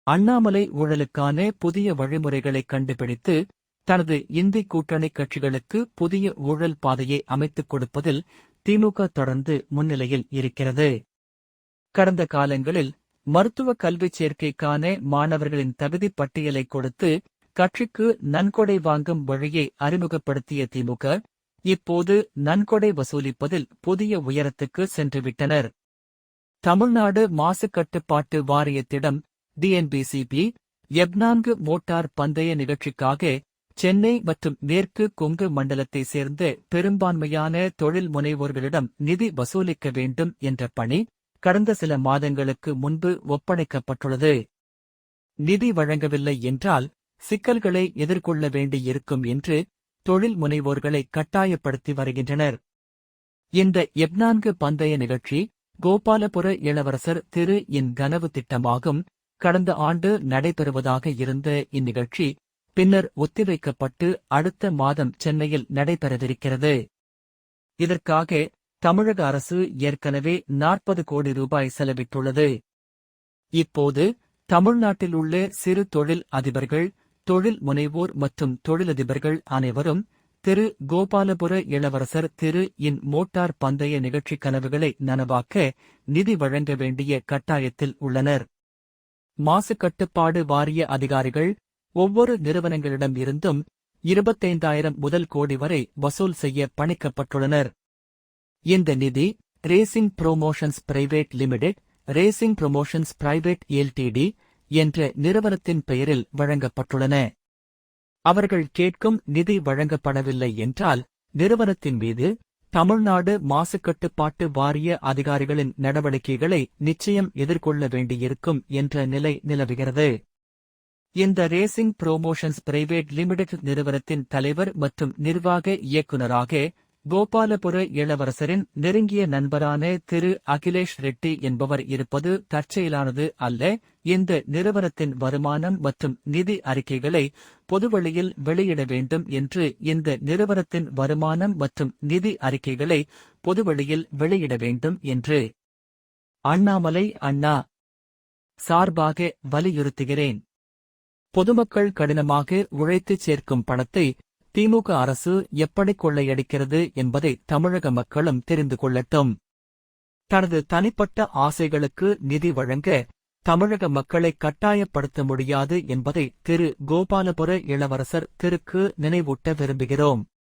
அண்ணாமலை ஊழலுக்கான புதிய வழிமுறைகளை கண்டுபிடித்து தனது இந்தி கூட்டணி கட்சிகளுக்கு புதிய ஊழல் பாதையை அமைத்துக் கொடுப்பதில் திமுக தொடர்ந்து முன்னிலையில் இருக்கிறது. கடந்த காலங்களில் மருத்துவ கல்விச் சேர்க்கைக்கான மாணவர்களின் தகுதி பட்டியலை கொடுத்து கட்சிக்கு நன்கொடை வாங்கும் வழியை அறிமுகப்படுத்திய திமுக இப்போது நன்கொடை வசூலிப்பதில் புதிய உயரத்துக்கு சென்றுவிட்டனர். தமிழ்நாடு மாசு கட்டுப்பாட்டு வாரியத்திடம் டிஎன்பிசிபி எப்-4 மோட்டார் பந்தய நிகழ்ச்சிக்காக சென்னை மற்றும் மேற்கு கொங்கு மண்டலத்தைச் சேர்ந்த பெரும்பான்மையான தொழில் முனைவோர்களிடம் நிதி வசூலிக்க வேண்டும் என்ற பணி கடந்த சில மாதங்களுக்கு முன்பு ஒப்படைக்கப்பட்டுள்ளது. நிதி வழங்கவில்லை என்றால் சிக்கல்களை எதிர்கொள்ள வேண்டியிருக்கும் என்று தொழில் முனைவோர்களை கட்டாயப்படுத்தி வருகின்றனர். இந்த எப்-4 பந்தய நிகழ்ச்சி கோபாலபுர இளவரசர் திரு இன் கனவு திட்டமாகும். கடந்த ஆண்டு நடைபெறுவதாக இருந்த இந்நிகழ்ச்சி பின்னர் ஒத்திவைக்கப்பட்டு அடுத்த மாதம் சென்னையில் நடைபெறவிருக்கிறது. இதற்காக தமிழக அரசு ஏற்கனவே 40 கோடி ரூபாய் செலவிட்டுள்ளது. இப்போது தமிழ்நாட்டில் உள்ள சிறு தொழில் அதிபர்கள், தொழில் முனைவோர் மற்றும் தொழிலதிபர்கள் அனைவரும் திரு கோபாலபுர இளவரசர் திரு இன் மோட்டார் பந்தய நிகழ்ச்சி கனவுகளை நனவாக்க நிதி வழங்க வேண்டிய கட்டாயத்தில் உள்ளனர். மாசு கட்டுப்பாடு வாரிய அதிகாரிகள் ஒவ்வொரு நிறுவனங்களிடம் இருந்தும் 25,000 முதல் கோடி வரை வசூல் செய்ய பணிக்கப்பட்டுள்ளனர். இந்த நிதி racing promotions private limited, racing promotions private LTD என்ற நிறுவனத்தின் பெயரில் வழங்கப்பட்டுள்ளன. அவர்கள் கேட்கும் நிதி வழங்கப்படவில்லை என்றால் நிறுவனத்தின் மீது தமிழ்நாடு மாசு கட்டுப்பாட்டு வாரிய அதிகாரிகளின் நடவடிக்கைகளை நிச்சயம் எதிர்கொள்ள வேண்டியிருக்கும் என்ற நிலை நிலவுகிறது. இந்த ரேசிங் புரோமோஷன்ஸ் பிரைவேட் லிமிடெட் நிறுவனத்தின் தலைவர் மற்றும் நிர்வாக இயக்குநராக கோபாலபுர இளவரசரின் நெருங்கிய நண்பரான திரு அகிலேஷ் ரெட்டி என்பவர் இருப்பது தற்செயலானது அல்ல. இந்த நிறுவனத்தின் வருமானம் மற்றும் நிதி அறிக்கைகளை பொதுவெளியில் வெளியிட வேண்டும் என்று இந்த நிறுவனத்தின் வருமானம் மற்றும் நிதி அறிக்கைகளை பொதுவெளியில் வெளியிட வேண்டும் என்று அண்ணாமலை அண்ணா சார்பாக வலியுறுத்துகிறேன். பொதுமக்கள் கடினமாக உழைத்துச் சேர்க்கும் பணத்தை திமுக அரசு எப்படி கொள்ளையடிக்கிறது என்பதை தமிழக மக்களும் தெரிந்து கொள்ளட்டும். தனது தனிப்பட்ட ஆசைகளுக்கு நிதி வழங்க தமிழக மக்களை கட்டாயப்படுத்த முடியாது என்பதை திரு கோபாலபுர இளவரசர் திருக்கு நினைவூட்ட விரும்புகிறோம்.